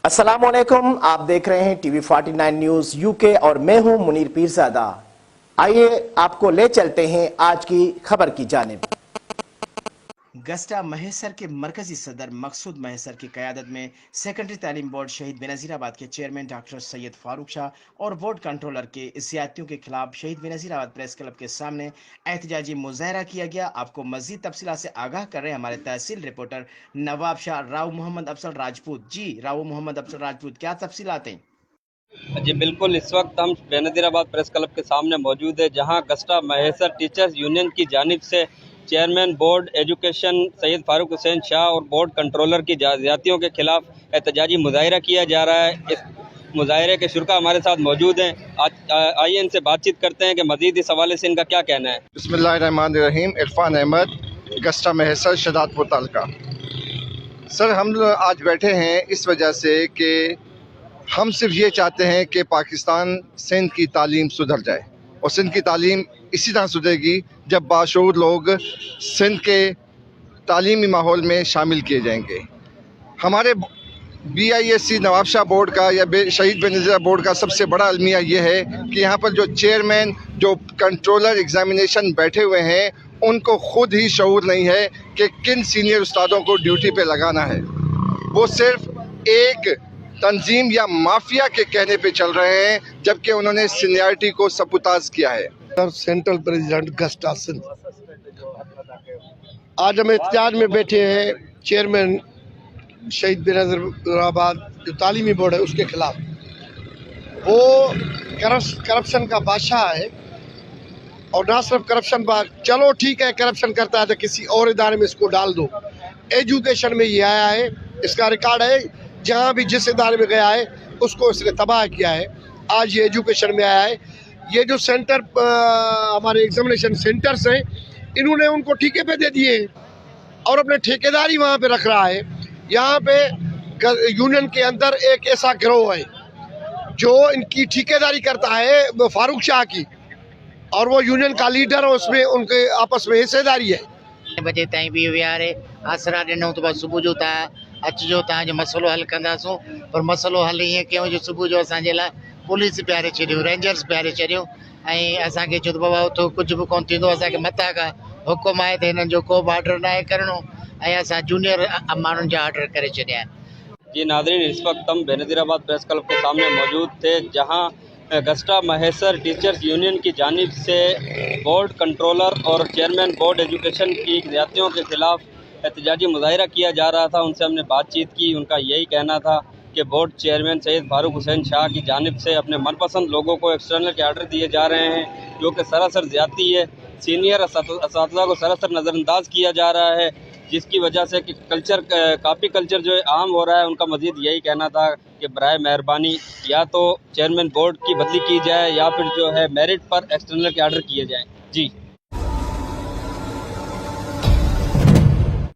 अस्सलामुअलैकुम, आप देख रहे हैं टीवी 49 न्यूज यूके और मैं हूं मुनीर पीरजादा। आइए आपको ले चलते हैं आज की खबर की जानिब। गस्टा महेसर के मरकजी सदर मकसूद महेसर की क़यादत में सेकेंडरी तालीम बोर्ड शहीद बेनज़ीराबाद के चेयरमैन डॉक्टर सैयद फारूक शाह और बोर्ड कंट्रोलर के ज़्यादतियों के खिलाफ शहीद बेनज़ीराबाद प्रेस क्लब के सामने एहतजाजी मुज़ाहरा किया गया। आपको मज़ीद तफसीलात से आगाह कर रहे हैं हमारे तहसील रिपोर्टर नवाब शाह राव मोहम्मद अफसल राजपूत। जी राव मोहम्मद अफसल राजपूत, क्या तफसीलात हैं? जी बिल्कुल, इस वक्त हम बेनज़ीराबाद प्रेस क्लब के सामने मौजूद है, जहां गस्टा महेसर टीचर्स यूनियन की जानिब से chairman board education Syed Farooq Hussain Shah और बोर्ड कंट्रोलर की जातियों के खिलाफ एहतजाजी मुजाहिरा किया जा रहा है। इस मुजाहिरे के शुरा हमारे साथ मौजूद हैं। आज आइए इनसे बातचीत करते हैं कि मज़ीद इस हवाले से इनका क्या कहना है। बिस्मिल्लाहिर्रहमानिर्रहीम। इरफान अहमद, गस्टा महेसर, शदादपुर तालका। सर, हम आज बैठे हैं इस वजह से कि हम सिर्फ ये चाहते हैं कि पाकिस्तान सिंध की तालीम सुधर जाए, और सिंध की तालीम इसी तरह सुधरेगी जब बाशऊर लोग सिंध के तालीमी माहौल में शामिल किए जाएंगे। हमारे BISC नवाब शाह बोर्ड का या शहीद बेनज़ीराबाद बोर्ड का सबसे बड़ा अलमिया ये है कि यहाँ पर जो चेयरमैन, जो कंट्रोलर एग्जामिनेशन बैठे हुए हैं, उनको खुद ही शऊर नहीं है कि किन सीनियर उस्तादों को ड्यूटी पे लगाना है। वो सिर्फ एक तंजीम या माफिया के कहने पे चल रहे हैं, जबकि उन्होंने सीनियरिटी को सबूताज किया है। सेंट्रल प्रेसिडेंट गस्टा सिंध, आज हम एहतजाज में बैठे हैं चेयरमैन शहीद बेनज़ीराबाद जो तालीमी बोर्ड है उसके खिलाफ। वो करप्शन का बादशाह है, और ना सिर्फ करप्शन, चलो ठीक है करप्शन करता है तो किसी और इदारे में इसको डाल दो। एजुकेशन में ये आया है, इसका रिकॉर्ड है, जहाँ भी जिस इदारे में गया है उसको इसने तबाह किया है। आज ये एजुकेशन में आया है। ये जो सेंटर हमारे एग्जामिनेशन सेंटर्स हैं, इन्होंने उनको ठेके पे दे दिए और अपने ठेकेदारी वहाँ पे रख रहा है। यहाँ पे यूनियन के अंदर एक ऐसा गिरोह है जो इनकी ठेकेदारी करता है फारूक शाह की, और वो यूनियन का लीडर है, उसमें उनके आपस में हिस्सेदारी है। बजे ताईं बि विहारे आसरा ॾिनऊं त बसि सुबुह जो तव्हां अचिजो, तव्हांजो मसइलो हल कंदासूं। पर मसइलो हल ईअं कयूं जो सुबुह जो असांजे लाइ पुलिस पियारे छॾियो, रेंजर्स पियारे छॾियो, ऐं असांखे चयो त बाबा उथो कुझु बि कोन्ह थींदो, असांखे मथां खां हुकुम आहे त हिननि जो को बि ऑर्डर न आहे करिणो, ऐं असां जूनियर माण्हुनि जा ऑर्डर करे छॾिया आहिनि। जी नाज़रीन, इस वक्त हम बेनज़ीराबाद प्रेस क्लब के सामने मौजूद थे, जहाँ गस्टा महेसर टीचर्स यूनियन की जानिब से बोर्ड कंट्रोलर और चेयरमैन बोर्ड एजुकेशन की ज़्यादतियों के खिलाफ एहतजाजी मुजाहिरा किया जा रहा था। उनसे हमने बातचीत की। उनका यही कहना था कि बोर्ड चेयरमैन सैयद फारूक हुसैन शाह की जानिब से अपने मनपसंद लोगों को एक्सटर्नल के आर्डर दिए जा रहे हैं, जो कि सरासर ज़्यादती है। सीनियर असातिज़ा को सरासर नज़रअंदाज किया जा रहा है, जिसकी वजह से कि कल्चर, काफ़ी कल्चर जो है आम हो रहा है। उनका मज़ीद यही कहना था कि बराए मेहरबानी या तो चेयरमैन बोर्ड की बदली की जाए या फिर जो है मेरिट पर एक्सटर्नल के आर्डर किए जाएँ। जी।